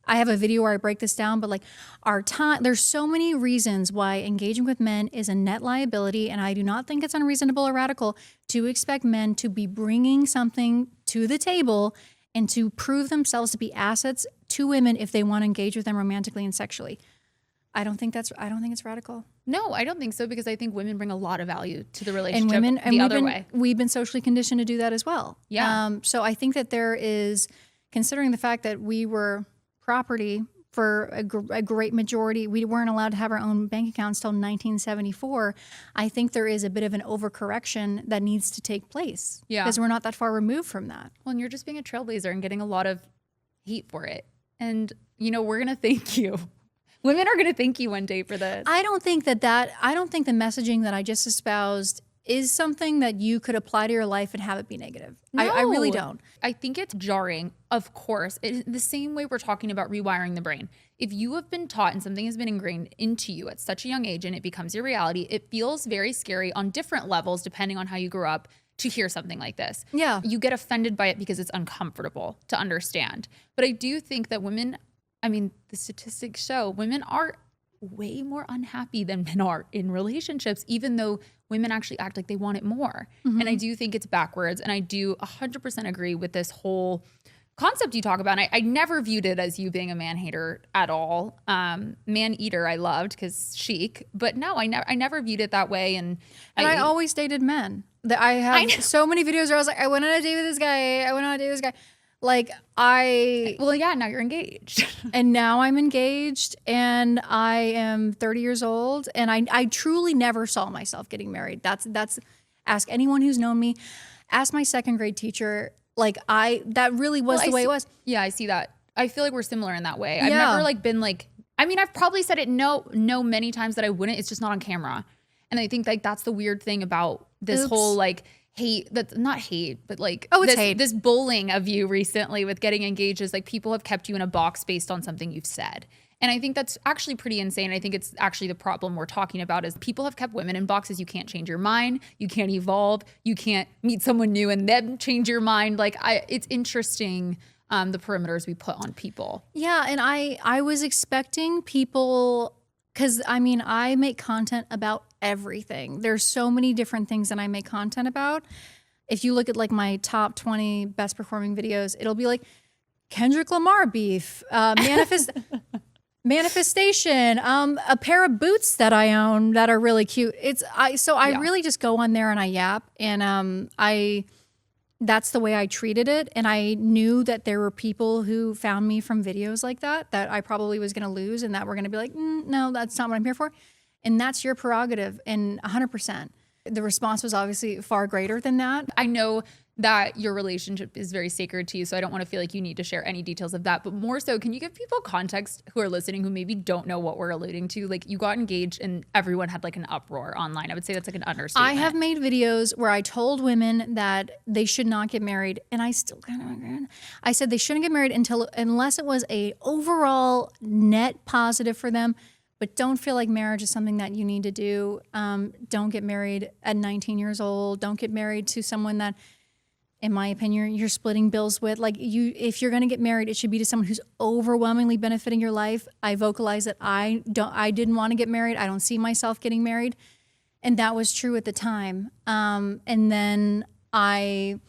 I have a video where I break this down, but like our time, there's so many reasons why engaging with men is a net liability. And I do not think it's unreasonable or radical to expect men to be bringing something to the table and to prove themselves to be assets to women if they want to engage with them romantically and sexually. I don't think it's radical. No, I don't think so, because I think women bring a lot of value to the relationship We've been socially conditioned to do that as well. Yeah. So I think that there is, considering the fact that we were property for a great majority, we weren't allowed to have our own bank accounts till 1974. I think there is a bit of an overcorrection that needs to take place. Yeah. Because we're not that far removed from that. Well, and you're just being a trailblazer and getting a lot of hate for it. And, we're going to thank you. Women are going to thank you one day for this. I don't think the messaging that I just espoused is something that you could apply to your life and have it be negative. No. I really don't. I think it's jarring, of course. The same way we're talking about rewiring the brain. If you have been taught and something has been ingrained into you at such a young age and it becomes your reality, it feels very scary on different levels depending on how you grew up to hear something like this. Yeah. You get offended by it because it's uncomfortable to understand. But I do think that women I mean, the statistics show women are way more unhappy than men are in relationships, even though women actually act like they want it more. And I do think it's backwards. And I do 100% agree with this whole concept you talk about. And I never viewed it as you being a man hater at all. Maneater I loved because chic, but no, I never viewed it that way. And I always dated men. I have so many videos where I was like, I went on a date with this guy. I went on a date with this guy. Like well, yeah, now you're engaged. And now I'm engaged and I am 30 years old and I truly never saw myself getting married. That's ask anyone who's known me, ask my second grade teacher. Like that really was the way it was. Yeah, I see that. I feel like we're similar in that way. I've never like been like, I mean, I've probably said it no many times that I wouldn't. It's just not on camera. And I think like that's the weird thing about this whole like hate, that's not hate, but like it's hate. This bullying of you recently with getting engaged is like people have kept you in a box based on something you've said. And I think that's actually pretty insane. I think it's actually the problem we're talking about is people have kept women in boxes. You can't change your mind. You can't evolve. You can't meet someone new and then change your mind. Like it's interesting the perimeters we put on people. Yeah, and I was expecting people, because I mean, I make content about everything. There's so many different things that I make content about. If you look at like my top 20 best performing videos, it'll be like Kendrick Lamar beef, manifestation, a pair of boots that I own that are really cute. I really just go on there and I yap, and that's the way I treated it. And I knew that there were people who found me from videos like that I probably was going to lose and that were going to be like, no, that's not what I'm here for. And that's your prerogative. And 100%. The response was obviously far greater than that. I know that your relationship is very sacred to you, so I don't want to feel like you need to share any details of that. But more so, can you give people context who are listening who maybe don't know what we're alluding to? Like you got engaged and everyone had like an uproar online. I would say that's like an understatement. I have made videos where I told women that they should not get married, and I still kind of regret. I said they shouldn't get married unless it was a overall net positive for them. But don't feel like marriage is something that you need to do. Don't get married at 19 years old. Don't get married to someone that, in my opinion, you're splitting bills with. Like if you're going to get married, it should be to someone who's overwhelmingly benefiting your life. I vocalize that I didn't want to get married. I don't see myself getting married. And that was true at the time. And then I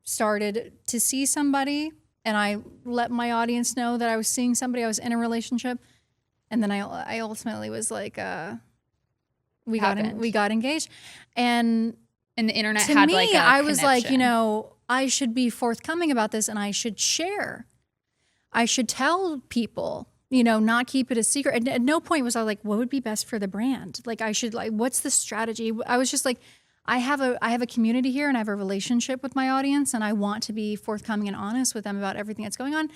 started to see somebody and I let my audience know that I was seeing somebody, I was in a relationship. And then I ultimately was like, we got engaged. And the internet to had me, like a I was like, connection. I should be forthcoming about this and I should share. I should tell people, not keep it a secret. And at no point was I like, what would be best for the brand? Like what's the strategy? I was just like, I have a community here and I have a relationship with my audience and I want to be forthcoming and honest with them about everything that's going on.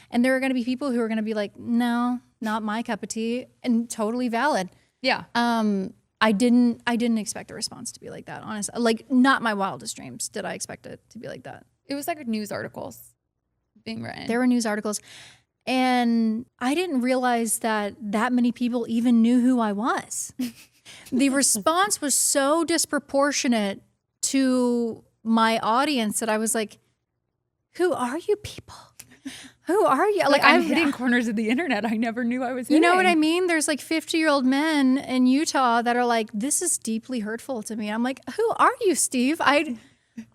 And there are going to be people who are going to be like, no, not my cup of tea, and totally valid. Yeah. I didn't expect the response to be like that, honestly. Like not my wildest dreams did I expect it to be like that. It was like news articles being written. There were news articles. And I didn't realize that many people even knew who I was. The response was so disproportionate to my audience that I was like, who are you people? Who are you? Like I'm hitting corners of the internet I never knew I was hitting. You know what I mean? There's like 50-year-old men in Utah that are like, this is deeply hurtful to me. I'm like, who are you, Steve? I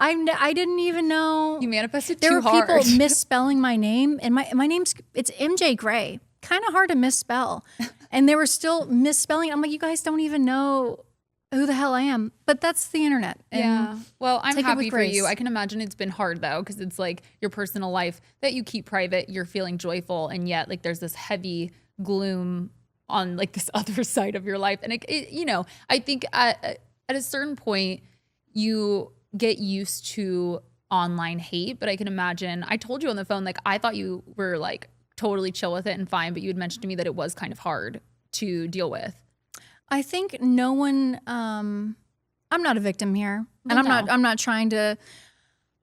didn't even know. You manifested too hard. There were people misspelling my name, and my name's it's MJ Gray. Kind of hard to misspell. And they were still misspelling. I'm like, you guys don't even know who the hell I am. But that's the internet. Yeah. Well, I'm happy for you. I can imagine it's been hard though, because it's like your personal life that you keep private, you're feeling joyful, and yet like there's this heavy gloom on like this other side of your life. And I think at a certain point you get used to online hate, but I can imagine, I told you on the phone, like I thought you were like totally chill with it and fine, but you had mentioned to me that it was kind of hard to deal with. I think no one, I'm not a victim here. And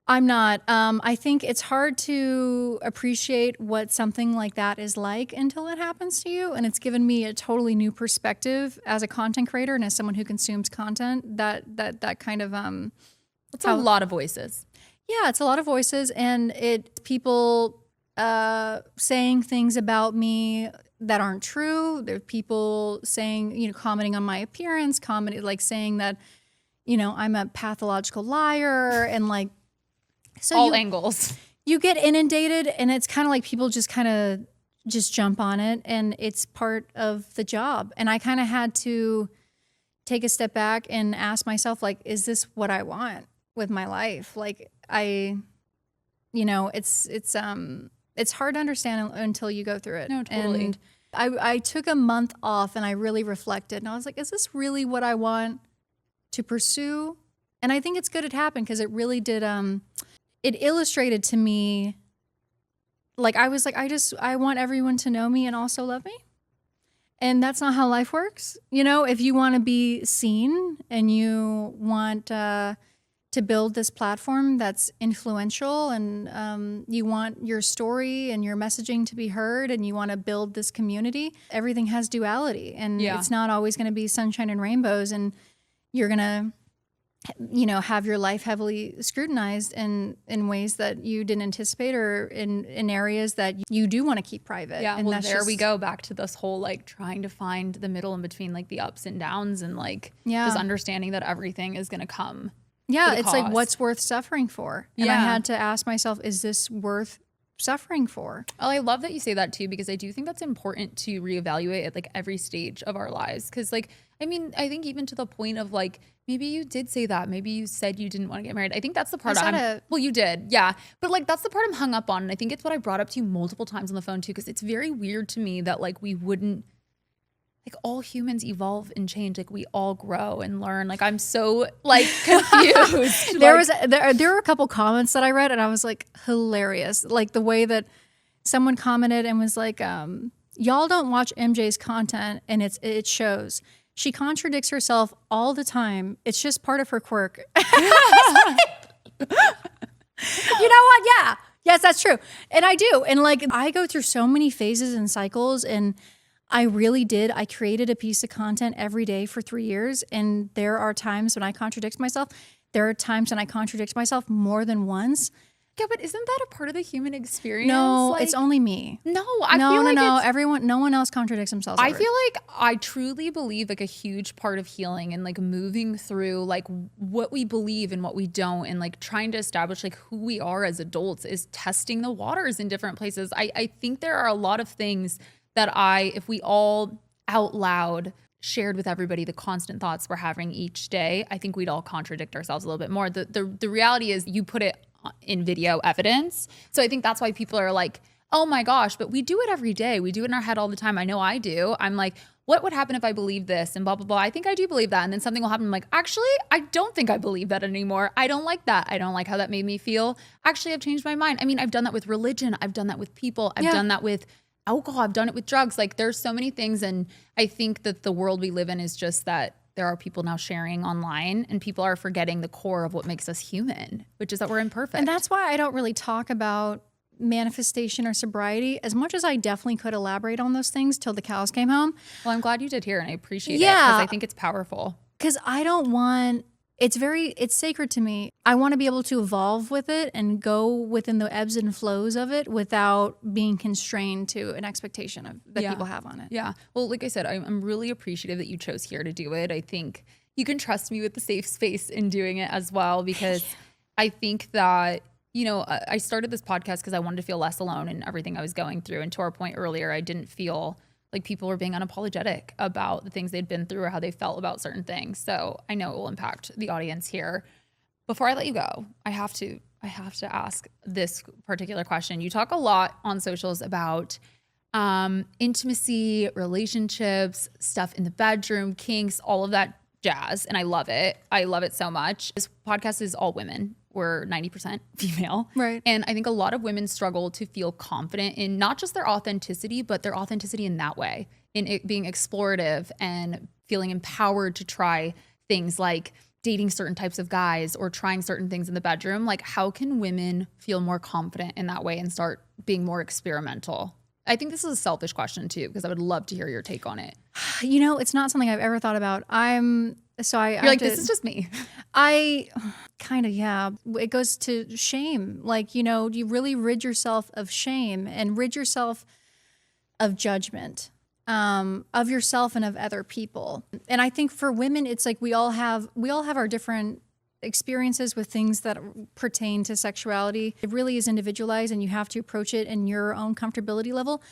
I think it's hard to appreciate what something like that is like until it happens to you. And it's given me a totally new perspective as a content creator and as someone who consumes content that kind of, it's a lot of voices. Yeah, it's a lot of voices, and people saying things about me that aren't true. There are people saying, you know, commenting on my appearance, commenting like saying that, you know, I'm a pathological liar, and like, so All angles. You get inundated, and it's kind of like people just kind of just jump on it, and it's part of the job. And I kind of had to take a step back and ask myself, like, is this what I want with my life? Like, you know, it's hard to understand until you go through it. No, totally. And I took a month off, and I really reflected, and I was like, is this really what I want to pursue? And I think it's good it happened, because it really did, it illustrated to me, like, I was like, I want everyone to know me and also love me. And that's not how life works. You know, if you want to be seen and you want to build this platform that's influential, and you want your story and your messaging to be heard, and you want to build this community, everything has duality. And it's not always going to be sunshine and rainbows. And you're going to, you know, have your life heavily scrutinized in ways that you didn't anticipate, or in areas that you do want to keep private. Yeah, and well, there we go back to this whole like trying to find the middle in between like the ups and downs, and like just understanding that everything is going to come. Yeah, it's like, what's worth suffering for? And I had to ask myself, is this worth suffering for? Oh, I love that you say that too, because I do think that's important to reevaluate at like every stage of our lives. Because like, I mean, I think even to the point of like, maybe you did say that. Maybe you said you didn't want to get married. I think that's the part well, you did. Yeah. But like, that's the part I'm hung up on. And I think it's what I brought up to you multiple times on the phone too, because it's very weird to me that like we wouldn't, like, all humans evolve and change. Like, we all grow and learn. Like, I'm so like confused. There were a couple comments that I read, and I was like, hilarious. Like the way that someone commented and was like, y'all don't watch MJ's content, and it shows. She contradicts herself all the time. It's just part of her quirk. You know what? Yeah. Yes, that's true. And I do. And like, I go through so many phases and cycles, and I really did. I created a piece of content every day for 3 years. And there are times when I contradict myself. There are times when I contradict myself more than once. Yeah, but isn't that a part of the human experience? No, like, it's only me. No, I feel like no one else contradicts themselves. I feel like I truly believe like a huge part of healing and like moving through like what we believe and what we don't, and like trying to establish like who we are as adults is testing the waters in different places. I think there are a lot of things that if we all out loud shared with everybody the constant thoughts we're having each day, I think we'd all contradict ourselves a little bit more. The reality is you put it in video evidence. So I think that's why people are like, oh my gosh, but we do it every day. We do it in our head all the time. I know I do. I'm like, what would happen if I believed this and blah, blah, blah. I think I do believe that. And then something will happen. I'm like, actually, I don't think I believe that anymore. I don't like that. I don't like how that made me feel. Actually, I've changed my mind. I mean, I've done that with religion. I've done that with people. I've done that with alcohol. I've done it with drugs. Like there's so many things. And I think that the world we live in is just that there are people now sharing online, and people are forgetting the core of what makes us human, which is that we're imperfect. And that's why I don't really talk about manifestation or sobriety as much as I definitely could elaborate on those things till the cows came home. Well, I'm glad you did here, and I appreciate it because I think it's powerful. Because I don't want, it's sacred to me. I want to be able to evolve with it and go within the ebbs and flows of it without being constrained to an expectation that people have on it. Yeah. Well, like I said, I'm really appreciative that you chose here to do it. I think you can trust me with the safe space in doing it as well, because I think that, you know, I started this podcast because I wanted to feel less alone in everything I was going through. And to our point earlier, I didn't feel like people were being unapologetic about the things they'd been through or how they felt about certain things. So I know it will impact the audience here. Before I let you go, I have to ask this particular question. You talk a lot on socials about intimacy, relationships, stuff in the bedroom, kinks, all of that jazz. And I love it. I love it so much. This podcast is all women. We're 90% female. Right. And I think a lot of women struggle to feel confident in not just their authenticity, but their authenticity in that way, in it being explorative and feeling empowered to try things like dating certain types of guys or trying certain things in the bedroom. Like, how can women feel more confident in that way and start being more experimental? I think this is a selfish question too, because I would love to hear your take on it. You know, it's not something I've ever thought about. This is just me. Kind of, yeah. It goes to shame. Like, you really rid yourself of shame and rid yourself of judgment, of yourself and of other people. And I think for women, it's like we all have our different experiences with things that pertain to sexuality. It really is individualized, and you have to approach it in your own comfortability level.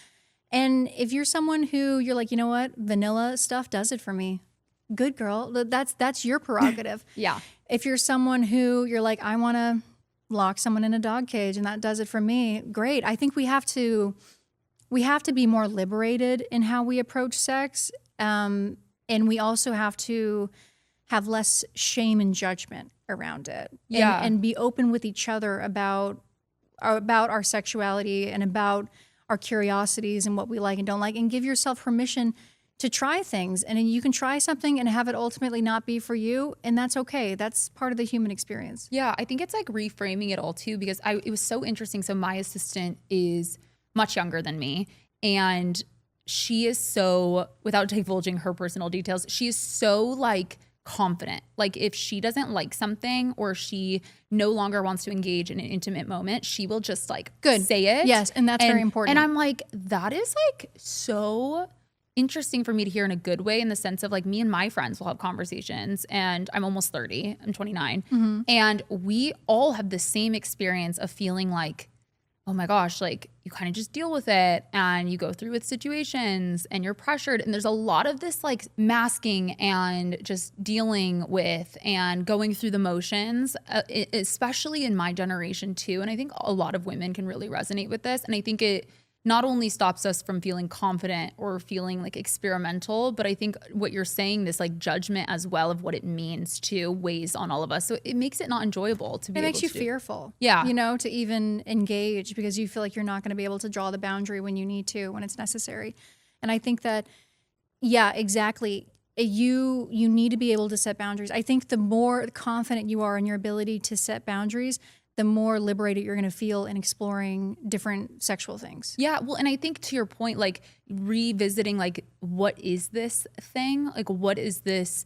And if you're someone who you're like, you know what, vanilla stuff does it for me. Good girl. That's your prerogative. Yeah. If you're someone who you're like, I want to lock someone in a dog cage and that does it for me, great. I think we have to be more liberated in how we approach sex. And we also have to have less shame and judgment around it. Yeah. And be open with each other about our sexuality and about our curiosities and what we like and don't like, and give yourself permission to try things. And then you can try something and have it ultimately not be for you, and that's okay. That's part of the human experience. Yeah, I think it's like reframing it all too, because it was so interesting. So my assistant is much younger than me, and she is so, without divulging her personal details, she is so like confident. Like if she doesn't like something or she no longer wants to engage in an intimate moment, she will just like say it. Yes, and that's very important. And I'm like, that is like so interesting for me to hear in a good way, in the sense of like, me and my friends will have conversations, and I'm almost 30, I'm 29. And we all have the same experience of feeling like, oh my gosh, like you kind of just deal with it and you go through with situations and you're pressured. And there's a lot of this like masking and just dealing with and going through the motions, especially in my generation too. And I think a lot of women can really resonate with this. And I think it not only stops us from feeling confident or feeling like experimental, but I think what you're saying, this like judgment as well of what it means to weighs on all of us. So it makes it not enjoyable to be able to. It makes you fearful. Yeah. To even engage, because you feel like you're not going to be able to draw the boundary when you need to, when it's necessary. And I think that, yeah, exactly. You need to be able to set boundaries. I think the more confident you are in your ability to set boundaries, the more liberated you're going to feel in exploring different sexual things. Yeah. Well, and I think to your point, like revisiting, like, what is this thing? Like, what is this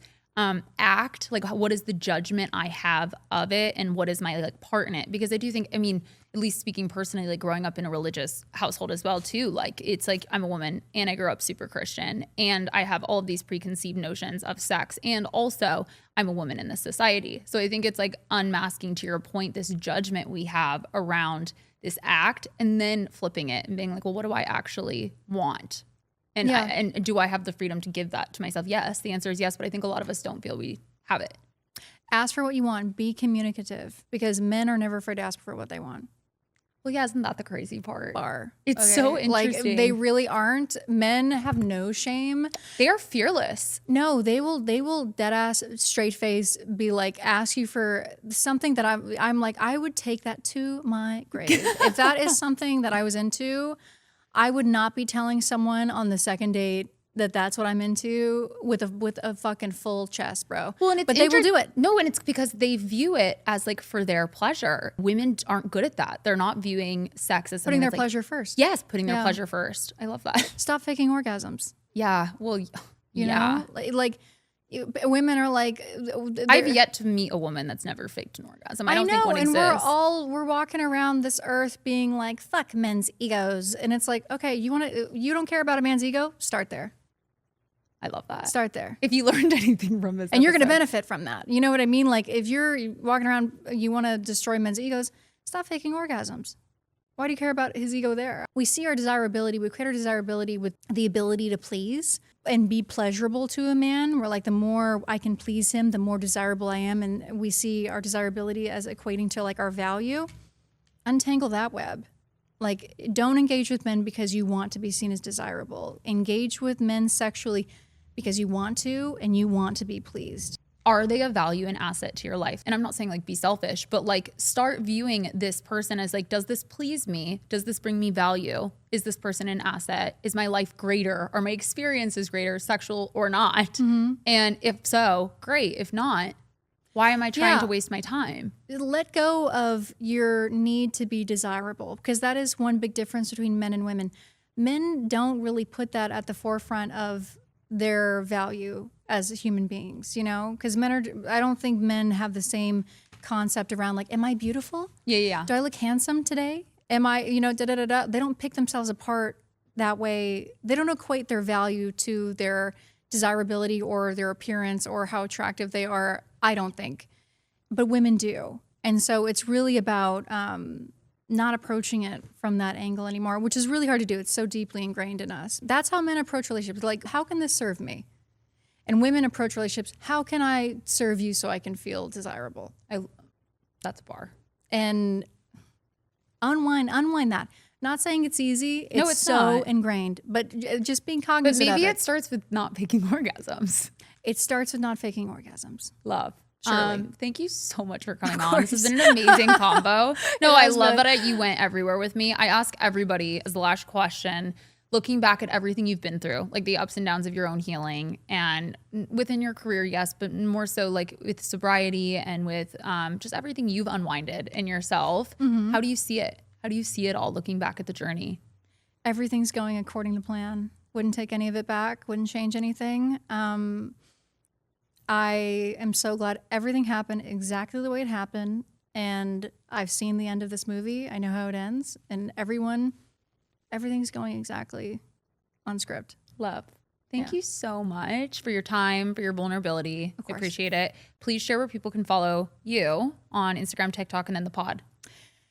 act? Like, what is the judgment I have of it? And what is my like part in it? Because I do think, I mean, at least speaking personally, like growing up in a religious household as well too, like it's like I'm a woman and I grew up super Christian, and I have all of these preconceived notions of sex, and also I'm a woman in this society. So I think it's like unmasking, to your point, this judgment we have around this act, and then flipping it and being like, well, what do I actually want? And, and do I have the freedom to give that to myself? Yes, the answer is yes, but I think a lot of us don't feel we have it. Ask for what you want. Be communicative, because men are never afraid to ask for what they want. Well, yeah, isn't that the crazy part? It's Okay. so interesting. Like, they really aren't. Men have no shame. They are fearless. No, they will dead ass, straight face be like, ask you for something that I'm like, I would take that to my grave. If that is something that I was into, I would not be telling someone on the second date that that's what I'm into with a fucking full chest, bro. Well, and but they will do it. No, and it's because they view it as like for their pleasure. Women aren't good at that. They're not viewing sex as putting their like, pleasure first. Yes, putting their pleasure first. I love that. Stop faking orgasms. Yeah. Well, you know, like women are like, I've yet to meet a woman that's never faked an orgasm. I don't think one exists. And we're walking around this earth being like, fuck men's egos. And it's like, okay, you don't care about a man's ego? Start there. I love that. Start there. If you learned anything from this and you're going to benefit from that. You know what I mean? Like, if you're walking around, you want to destroy men's egos, stop faking orgasms. Why do you care about his ego there? We see our desirability, we create our desirability with the ability to please and be pleasurable to a man. We're like, the more I can please him, the more desirable I am. And we see our desirability as equating to like our value. Untangle that web. Like, don't engage with men because you want to be seen as desirable. Engage with men sexually because you want to, and you want to be pleased. Are they a value and asset to your life? And I'm not saying like be selfish, but like start viewing this person as like, does this please me? Does this bring me value? Is this person an asset? Is my life greater? Are my experiences greater, sexual or not? Mm-hmm. And if so, great. If not, why am I trying to waste my time? Let go of your need to be desirable, because that is one big difference between men and women. Men don't really put that at the forefront of their value as human beings, you know, because I don't think men have the same concept around like, am I beautiful? Yeah. Do I look handsome today? Am I, They don't pick themselves apart that way. They don't equate their value to their desirability or their appearance or how attractive they are, I don't think. But women do. And so it's really about not approaching it from that angle anymore, which is really hard to do. It's so deeply ingrained in us. That's how men approach relationships. Like, how can this serve me? And women approach relationships, how can I serve you so I can feel desirable? That's a bar. And unwind that. Not saying it's easy. No, it's so not. ingrained, but just being But cognizant maybe of it starts with not faking orgasms. It starts with not faking orgasms. Love. Surely. Thank you so much for coming on. This has been an amazing combo. No, I love that you went everywhere with me. I ask everybody as the last question, looking back at everything you've been through, like the ups and downs of your own healing and within your career, yes, but more so like with sobriety and with just everything you've unwinded in yourself. How do you see it? How do you see it all looking back at the journey? Everything's going according to plan. Wouldn't take any of it back. Wouldn't change anything. I am so glad everything happened exactly the way it happened. And I've seen the end of this movie. I know how it ends. And everything's going exactly on script. Love. Thank you so much for your time, for your vulnerability. I appreciate it. Please share where people can follow you on Instagram, TikTok, and then the pod.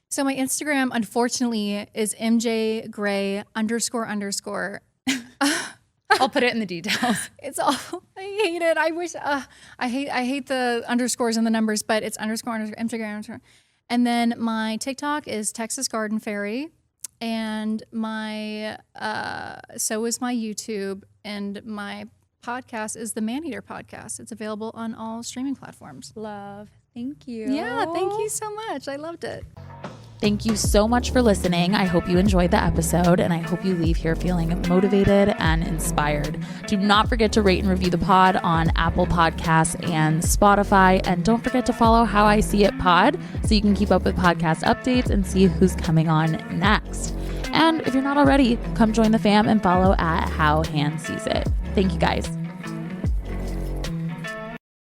So my Instagram, unfortunately, is MJGray __. I'll put it in the details. It's all, I hate it. I wish, I hate the underscores and the numbers, but it's __, And then my TikTok is Texas Garden Fairy. And so is my YouTube, and my podcast is the Maneater podcast. It's available on all streaming platforms. Love. Thank you. Yeah, thank you so much. I loved it. Thank you so much for listening. I hope you enjoyed the episode, and I hope you leave here feeling motivated and inspired. Do not forget to rate and review the pod on Apple Podcasts and Spotify. And don't forget to follow How I See It Pod so you can keep up with podcast updates and see who's coming on next. And if you're not already, come join the fam and follow at How Han Sees It. Thank you guys.